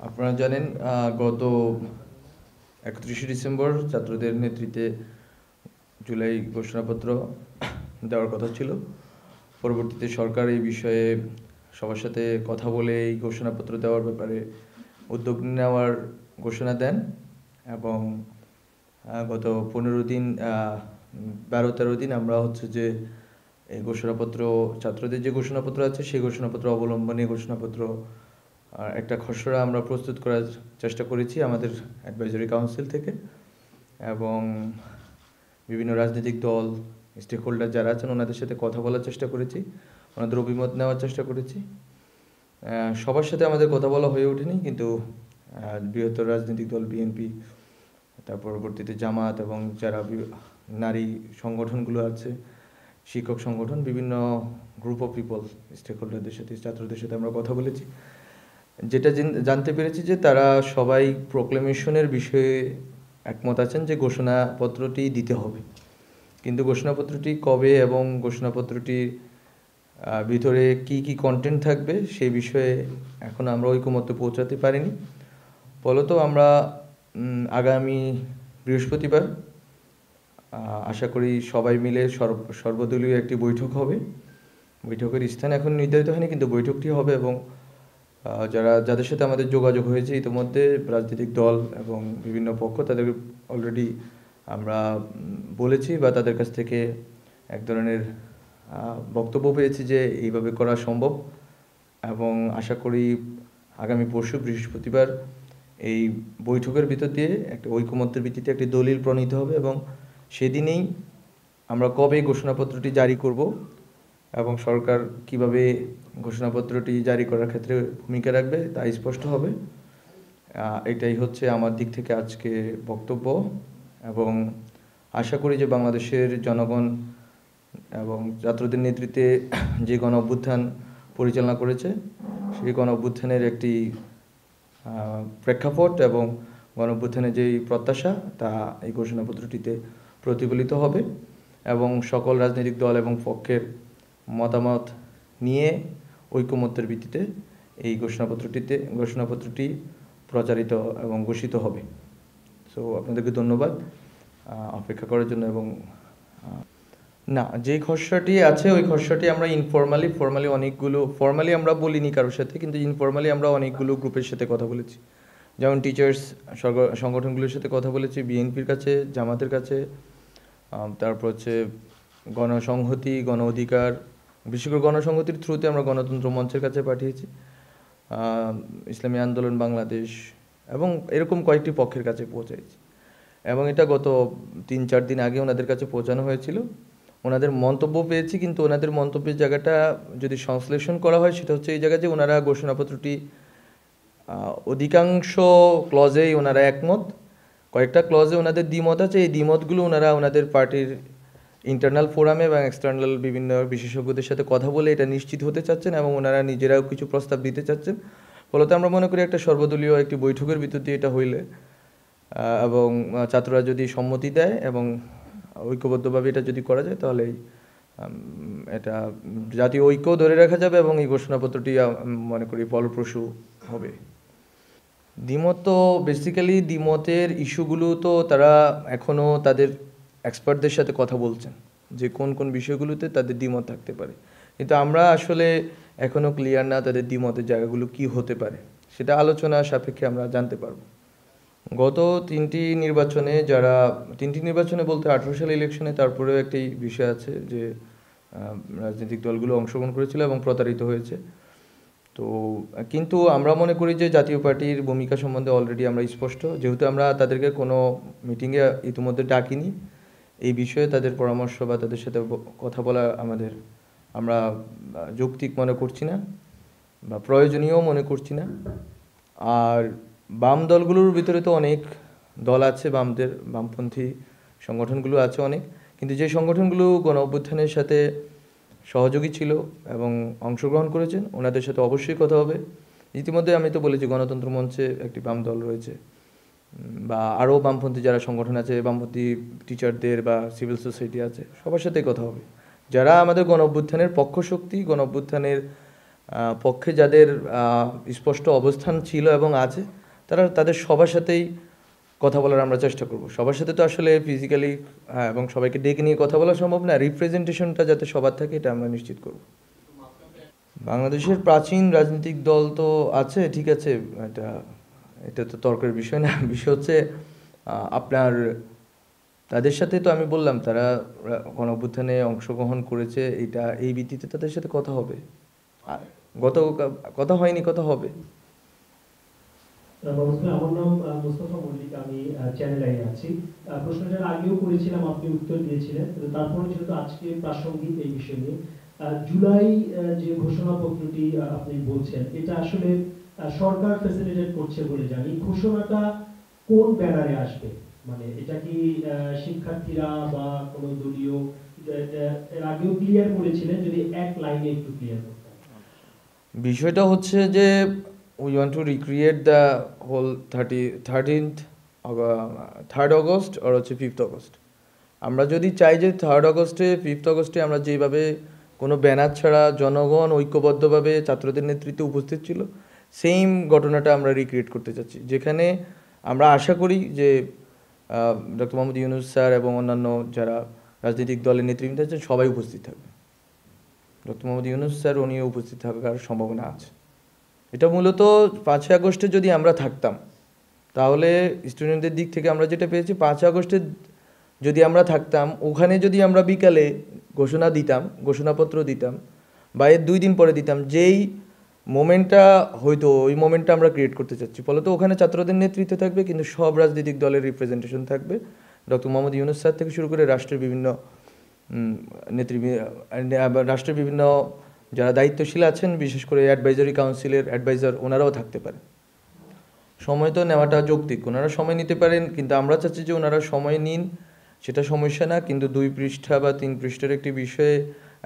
আপনারা জানেন গত 31শে ডিসেম্বর ছাত্রদের নেতৃত্বে জুলাই ঘোষণাপত্র দেওয়ার কথা ছিল। পরবর্তীতে সরকার এই বিষয়ে সবার সাথে কথা বলে এই ঘোষণাপত্র দেওয়ার ব্যাপারে উদ্যোগ নেওয়ার ঘোষণা দেন এবং গত 15 দিন 12-13 দিন আমরা যে এই ঘোষণাপত্র ছাত্রদের যে ঘোষণাপত্র আছে সেই ঘোষণাপত্র অবলম্বনে ঘোষণাপত্র একটা খসড়া আমরা প্রস্তুত করার চেষ্টা করেছি আমাদের অ্যাডভাইজরি কাউন্সিল থেকে এবং বিভিন্ন রাজনৈতিক দল স্টেক হোল্ডার যারা আছেন ওনাদের সাথে কথা বলার চেষ্টা করেছি, ওনাদের অভিমত নেওয়ার চেষ্টা করেছি। সবার সাথে আমাদের কথা বলা হয়ে ওঠেনি, কিন্তু বৃহত্তর রাজনৈতিক দল বিএনপি, তার পরবর্তীতে জামাত এবং যারা নারী সংগঠনগুলো আছে, শিক্ষক সংগঠন, বিভিন্ন গ্রুপ অফ পিপল, স্টেক হোল্ডারদের সাথে, ছাত্রদের সাথে আমরা কথা বলেছি। যেটা জানতে পেরেছি যে তারা সবাই প্রোক্লেমেশনের বিষয়ে একমত আছেন যে ঘোষণাপত্রটি দিতে হবে, কিন্তু ঘোষণাপত্রটি কবে এবং ঘোষণাপত্রটির ভিতরে কি কি কন্টেন্ট থাকবে সেই বিষয়ে এখন আমরা ঐকমত্যে পৌঁছাতে পারিনি। ফলত আমরা আগামী বৃহস্পতিবার আশা করি সবাই মিলে সর্বদলীয় একটি বৈঠক হবে। বৈঠকের স্থান এখন নির্ধারিত হয়নি, কিন্তু বৈঠকটি হবে এবং যাদের সাথে আমাদের যোগাযোগ হয়েছে ইতিমধ্যে রাজনৈতিক দল এবং বিভিন্ন পক্ষ, তাদের অলরেডি আমরা বলেছি বা তাদের কাছ থেকে এক ধরনের বক্তব্য পেয়েছি যে এইভাবে করা সম্ভব এবং আশা করি আগামী পরশু বৃহস্পতিবার এই বৈঠকের ভিতর দিয়ে একটা ঐকমত্যের ভিত্তিতে একটি দলিল প্রণীত হবে এবং সেদিনেই আমরা কবে ঘোষণাপত্রটি জারি করব এবং সরকার কিভাবে ঘোষণাপত্রটি জারি করার ক্ষেত্রে ভূমিকা রাখবে তা স্পষ্ট হবে। এটাই হচ্ছে আমার দিক থেকে আজকে বক্তব্য এবং আশা করি যে বাংলাদেশের জনগণ এবং ছাত্রদের নেতৃত্বে যে গণ অভ্যুত্থান পরিচালনা করেছে সেই গণ অভ্যুত্থানের একটি প্রেক্ষাপট এবং গণ অভ্যুত্থানের যেই প্রত্যাশা তা এই ঘোষণাপত্রটিতে প্রতিফলিত হবে এবং সকল রাজনৈতিক দল এবং পক্ষের মতামত নিয়ে ঐকমত্যের ভিত্তিতে এই ঘোষণাপত্রটি প্রচারিত এবং ঘোষিত হবে। সো আপনাদেরকে ধন্যবাদ অপেক্ষা করার জন্য। এবং না, যে খসড়াটি আছে ওই খসড়াটি আমরা ফর্মালি ফর্মালি আমরা বলিনি কারোর সাথে, কিন্তু ইনফর্মালি আমরা অনেকগুলো গ্রুপের সাথে কথা বলেছি, যেমন টিচার্স সংগঠনগুলোর সাথে কথা বলেছি, বিএনপির কাছে, জামাতের কাছে, তারপর গণসংহতি, গণ অধিকার, বিশেষ করে গণসংহতির থ্রুতে আমরা গণতন্ত্র মঞ্চের কাছে পাঠিয়েছি, ইসলামী আন্দোলন বাংলাদেশ এবং এরকম কয়েকটি পক্ষের কাছে পৌঁছাইছি এবং এটা গত 3-4 দিন আগে ওনাদের কাছে পৌঁছানো হয়েছিল। ওনাদের মন্তব্য পেয়েছি, কিন্তু ওনাদের মন্তব্যের জায়গাটা যদি সংশ্লেষণ করা হয় সেটা হচ্ছে এই জায়গায় যে ওনারা ঘোষণাপত্রটি অধিকাংশ ক্লজেই ওনারা একমত, কয়েকটা ক্লজে ওনাদের দ্বিমত আছে। এই দ্বিমতগুলো ওনারা ওনাদের পার্টির ইন্টারনাল ফোরামে এবং এক্সটার্নাল বিভিন্ন বিশেষজ্ঞদের সাথে কথা বলে এটা নিশ্চিত হতে চাচ্ছেন এবং ওনারা নিজেরাও কিছু প্রস্তাব দিতে চাচ্ছেন। ফলত আমরা মনে করি একটা সর্বদলীয় একটি বৈঠকের ভিতর দিয়ে এটা হইলে এবং ছাত্ররা যদি সম্মতি দেয় এবং ঐক্যবদ্ধভাবে এটা যদি করা যায় তাহলে এটা জাতীয় ঐক্য ধরে রাখা যাবে এবং এই ঘোষণাপত্রটি মনে করি ফলপ্রসূ হবে। দ্বিমত তো বেসিক্যালি দ্বিমতের ইস্যুগুলো তো তারা এখনও তাদের এক্সপার্টদের সাথে কথা বলছেন যে কোন কোন বিষয়গুলোতে তাদের দ্বিমত থাকতে পারে, কিন্তু আমরা আসলে এখনও ক্লিয়ার না তাদের দ্বিমতের জায়গাগুলো কি হতে পারে, সেটা আলোচনা সাপেক্ষে আমরা জানতে পারবো। গত তিনটি নির্বাচনে বলতে 18 সালে ইলেকশনে তারপরেও একটি বিষয় আছে যে রাজনৈতিক দলগুলো অংশগ্রহণ করেছিল এবং প্রতারিত হয়েছে। তো কিন্তু আমরা মনে করি যে জাতীয় পার্টির ভূমিকা সম্বন্ধে অলরেডি আমরা স্পষ্ট, যেহেতু আমরা তাদেরকে কোনো মিটিংয়ে ইতিমধ্যে ডাকিনি, এই বিষয়ে তাদের পরামর্শ বা তাদের সাথে কথা বলা আমরা যৌক্তিক মনে করছি না বা প্রয়োজনীয় মনে করছি না। আর বাম দলগুলোর ভিতরে তো অনেক দল আছে, বামপন্থী সংগঠনগুলো আছে অনেক, কিন্তু যে সংগঠনগুলো গণ অভ্যুত্থানের সাথে সহযোগী ছিল এবং অংশগ্রহণ করেছেন ওনাদের সাথে অবশ্যই কথা হবে। ইতিমধ্যে আমি তো বলেছি গণতন্ত্র মঞ্চে একটি বাম দল রয়েছে বা আরও বামপন্থী যারা সংগঠন আছে, বামপন্থী টিচারদের বা সিভিল সোসাইটি আছে, সবার সাথেই কথা হবে। যারা আমাদের গণ অভ্যুত্থানের পক্ষশক্তি, গণ অভ্যুত্থানের পক্ষে যাদের স্পষ্ট অবস্থান ছিল এবং আছে, তারা তাদের সবার সাথেই কথা বলার আমরা চেষ্টা করব। সবার সাথে তো আসলে ফিজিক্যালি এবং সবাইকে ডেকে নিয়ে কথা বলা সম্ভব না, রিপ্রেজেন্টেশনটা যাতে সবার থাকে এটা আমরা নিশ্চিত করব। বাংলাদেশের প্রাচীন রাজনৈতিক দল তো আছে, ঠিক আছে, এটা এটা তো তর্কের বিষয় না। বিষয় হচ্ছে আপনার তাদের সাথে তো আমি বললাম তারা গণঅভ্যুত্থানে অংশগ্রহণ করেছে, এটা এই ভিত্তিতে তাদের সাথে কথা হবে। গত কথা হয়নি, কথা হবে। আমার নাম মোস্তফা মল্লিক, আমি চ্যানেল আই আছি। প্রশ্নটার আগেও করেছিলাম, আপনি উত্তর দিয়েছিলেন, তারপরে যেহেতু আজকে প্রাসঙ্গিক এই বিষয় নিয়ে, জুলাই যে ঘোষণাপত্রটি আপনি বলছেন, এটা আসলে সরকার ফ্যাসিলিটেট করছে বলে জানি। ঘোষণাটা কোন ব্যানারে আসবে, মানে এটা কি শিক্ষার্থীরা বা কোনো দলীয়, এর আগেও ক্লিয়ার করেছিলেন, যদি এক লাইনে একটু ক্লিয়ার করতেন। বিষয়টা হচ্ছে যে we want to recreate the whole 3rd August আর হচ্ছে 5th অগস্ট। আমরা যদি চাই যে 3rd অগস্টে 5th অগস্টে আমরা যেভাবে কোনো ব্যানার ছাড়া জনগণ ঐক্যবদ্ধভাবে ছাত্রদের নেতৃত্বে উপস্থিত ছিল, সেম ঘটনাটা আমরা রিক্রিয়েট করতে চাচ্ছি, যেখানে আমরা আশা করি যে ডক্টর মোহাম্মদ ইউনূস স্যার এবং অন্যান্য যারা রাজনৈতিক দলের নেতৃবৃন্দ আছেন সবাই উপস্থিত থাকবে। ডক্টর মোহাম্মদ ইউনূস স্যার উনিও উপস্থিত থাকার সম্ভাবনা আছে। এটা মূলত 5ই আগস্টে যদি আমরা থাকতাম, তাহলে স্টুডেন্টদের দিক থেকে আমরা যেটা পেয়েছি, 5ই আগস্টে যদি আমরা থাকতাম, ওখানে যদি আমরা বিকালে ঘোষণাপত্র দিতাম বা এর 2 দিন পরে দিতাম, যেই মোমেন্টটা হয়তো ওই মোমেন্টটা আমরা ক্রিয়েট করতে চাচ্ছি। ফলত ওখানে ছাত্রদের নেতৃত্বে থাকবে, কিন্তু সব রাজনৈতিক দলের রিপ্রেজেন্টেশন থাকবে। ডক্টর মোহাম্মদ ইউনূস স্যার থেকে শুরু করে রাষ্ট্রের বিভিন্ন যারা দায়িত্বশীল আছেন, বিশেষ করে অ্যাডভাইজারি কাউন্সিলের অ্যাডভাইজার, ওনারাও থাকতে পারেন। সময় তো নেওয়াটা যৌক্তিক, ওনারা সময় নিতে পারেন, কিন্তু আমরা চাচ্ছি যে ওনারা সময় নিন, সেটা সমস্যা না, কিন্তু 2 পৃষ্ঠা বা 3 পৃষ্ঠার একটি বিষয়ে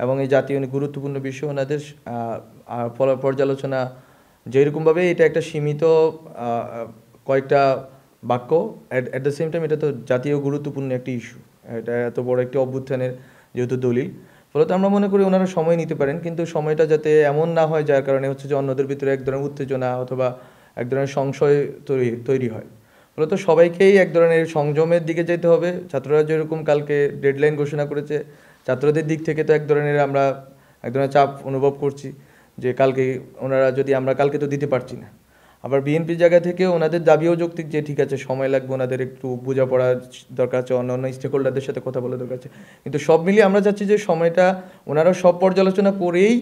এবং এই জাতীয় গুরুত্বপূর্ণ বিষয় ওনাদের পর্যালোচনা যেরকমভাবে, এটা একটা সীমিত কয়েকটা বাক্য, অ্যাট দ্য সেম টাইম এটা তো জাতীয় গুরুত্বপূর্ণ একটি ইস্যু, এটা এত বড় একটি অভ্যুত্থানের যেহেতু দলিল, ফলত আমরা মনে করি ওনারা সময় নিতে পারেন, কিন্তু সময়টা যাতে এমন না হয় যার কারণে হচ্ছে যে অন্যদের ভিতরে এক ধরনের উত্তেজনা অথবা এক ধরনের সংশয় তৈরি হয়। ফলত সবাইকেই এক ধরনের সংযমের দিকে যেতে হবে। ছাত্ররা যেরকম কালকে ডেডলাইন ঘোষণা করেছে, ছাত্রদের দিক থেকে তো এক ধরনের আমরা এক ধরনের চাপ অনুভব করছি যে কালকে ওনারা যদি, আমরা কালকে তো দিতে পারছি না। আবার বিএনপির জায়গা থেকে ওনাদের দাবিও যৌক্তিক যে ঠিক আছে সময় লাগবে, ওনাদের একটু বোঝাপড়া দরকার আছে, অন্যান্য স্টেক হোল্ডারদের সাথে কথা বলা দরকার আছে, কিন্তু সব মিলিয়ে আমরা চাচ্ছি যে সময়টা ওনারা সব পর্যালোচনা করেই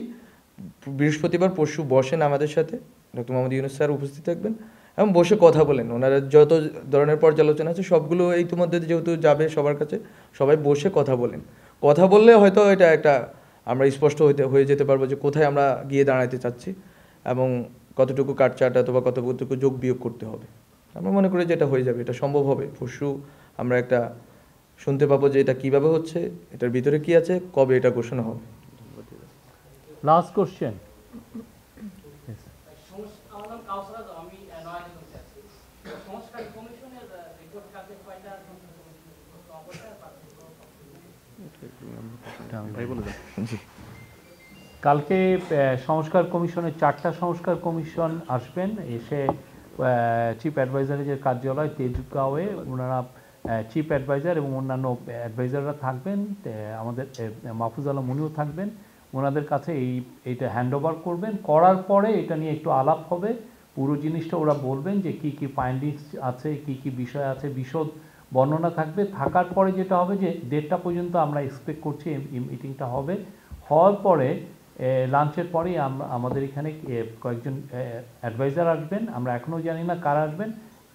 বৃহস্পতিবার পরশু বসেন আমাদের সাথে, ডক্টর মোহাম্মদ ইউনূস স্যার উপস্থিত থাকবেন এবং বসে কথা বলেন। ওনারা যত ধরনের পর্যালোচনা আছে সবগুলো ইতিমধ্যে যেহেতু যাবে সবার কাছে, সবাই বসে কথা বলেন। কথা বললে হয়তো এটা একটা আমরা স্পষ্ট হয়ে যেতে পারবো যে কোথায় আমরা গিয়ে দাঁড়াতে চাচ্ছি এবং কতটুকু কাটছাট অথবা কতটুকু যোগ বিয়োগ করতে হবে। আমরা মনে করি যে এটা হয়ে যাবে, এটা সম্ভব হবে। পরশু আমরা একটা শুনতে পাবো যে এটা কিভাবে হচ্ছে, এটার ভিতরে কি আছে, কবে এটা ঘোষণা হবে। Last question. কালকে সংস্কার কমিশনের 4টা সংস্কার কমিশন আসবেন, এসে চিফ অ্যাডভাইজারের যে কার্যালয় তেজগাঁওয়ে, ওনারা চিফ অ্যাডভাইজার এবং অন্যান্য অ্যাডভাইজাররা থাকবেন, আমাদের মাহফুজ আলম উনিও থাকবেন। ওনাদের কাছে এইটা হ্যান্ড ওভার করবেন, করার পরে এটা নিয়ে একটু আলাপ হবে, পুরো জিনিসটা ওরা বলবেন যে কি কি ফাইন্ডিংস আছে, কি কি বিষয় আছে, বিশদ বর্ণনা থাকবে। থাকার পরে যেটা হবে যে 1:30টা পর্যন্ত আমরা এক্সপেক্ট করছি এই মিটিংটা হবে। হওয়ার পরে লাঞ্চের পরেই আমাদের এখানে কয়েকজন অ্যাডভাইজার আসবেন, আমরা এখনও জানি না কারা আসবেন,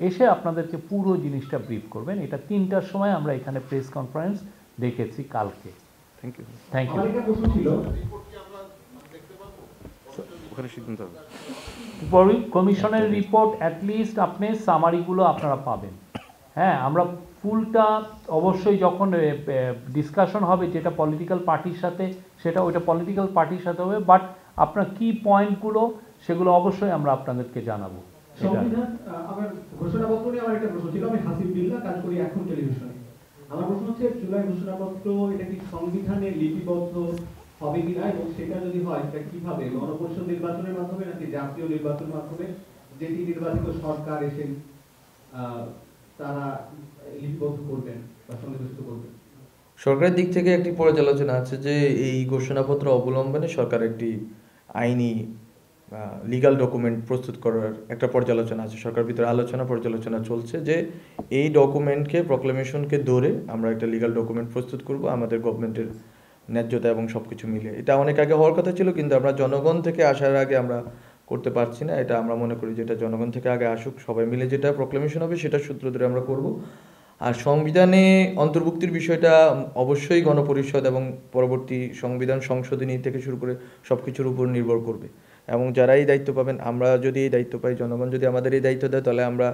এসে আপনাদেরকে পুরো জিনিসটা ব্রিফ করবেন। এটা 3টার সময় আমরা এখানে প্রেস কনফারেন্স ডেকেছি কালকে। Thank you. Thank you. কমিশনের রিপোর্ট অ্যাটলিস্ট আপনি সামারিগুলো আপনারা পাবেন। হ্যাঁ, আমরা ফুলটা অবশ্যই যখন ডিসকাশন হবে যেটা পলিটিক্যাল পার্টির সাথে, সেটা ওইটা পলিটিক্যাল পার্টির সাথে হবে, বাট আপনার কি পয়েন্টগুলো সেগুলো অবশ্যই আমরা আপনাদেরকে জানাবো। আমার ঘোষণাপত্র নিয়ে আমার একটা প্রশ্ন ছিল। আমি হাসিব বিল্লাহ, কাজ করি এখন টেলিভিশনে। আমার প্রশ্ন হচ্ছে, জুলাই ঘোষণাপত্র এটা কি সংবিধানে লিপিবদ্ধ হবে কিনা, এবং সেটা যদি হয় সেটা কিভাবে, গণপরিষদ নির্বাচনের মাধ্যমে নাকি জাতীয় নির্বাচনের মাধ্যমে, যেটি নির্বাচিত সরকার এসে তারা লিপিবদ্ধ করবেন বা সন্নিবেশিত করবেন? সরকারের দিক থেকে একটি পর্যালোচনা আছে যে এই ঘোষণাপত্র অবলম্বনে সরকার একটি আইনি লিগ্যাল ডকুমেন্ট প্রস্তুত করার একটা পর্যালোচনা আছে। সরকার ভিতরে পর্যালোচনা চলছে যে এই ডকুমেন্টকে, প্রক্লেমেশনকে ধরে আমরা একটা লিগ্যাল ডকুমেন্ট প্রস্তুত করব আমাদের গভর্নমেন্টের ন্যায্যতা এবং সব কিছু মিলে। এটা অনেক আগে হওয়ার কথা ছিল, কিন্তু আমরা জনগণ থেকে আসার আগে আমরা করতে পারছি না। এটা আমরা মনে করি যেটা জনগণ থেকে আগে আসুক, সবাই মিলে যেটা প্রক্লেমেশন হবে সেটা সূত্র ধরে আমরা করব। আর সংবিধানে অন্তর্ভুক্তির বিষয়টা অবশ্যই গণপরিষদ এবং পরবর্তী সংবিধান সংশোধনী থেকে শুরু করে সব কিছুর উপর নির্ভর করবে। এবং যারা এই দায়িত্ব পাবেন, আমরা যদি এই দায়িত্ব পাই, জনগণ যদি আমাদের এই দায়িত্ব দেয়, তাহলে আমরা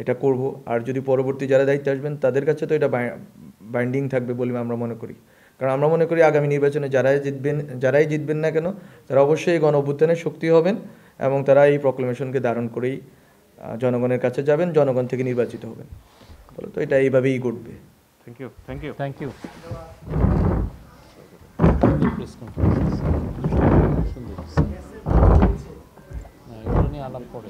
এটা করব। আর যদি পরবর্তী যারা দায়িত্বে আসবেন তাদের কাছে তো এটা বাইন্ডিং থাকবে বলে আমরা মনে করি। কারণ আমরা মনে করি আগামী নির্বাচনে যারাই জিতবেন না কেন, তারা অবশ্যই গণ অভ্যুত্থানের শক্তি হবেন এবং তারা এই প্রক্লেমেশনকে ধারণ করেই জনগণের কাছে যাবেন, জনগণ থেকে নির্বাচিত হবেন। তো এটা এইভাবেই ঘটবে। Thank you. এগুলো নিয়ে আলাপ করে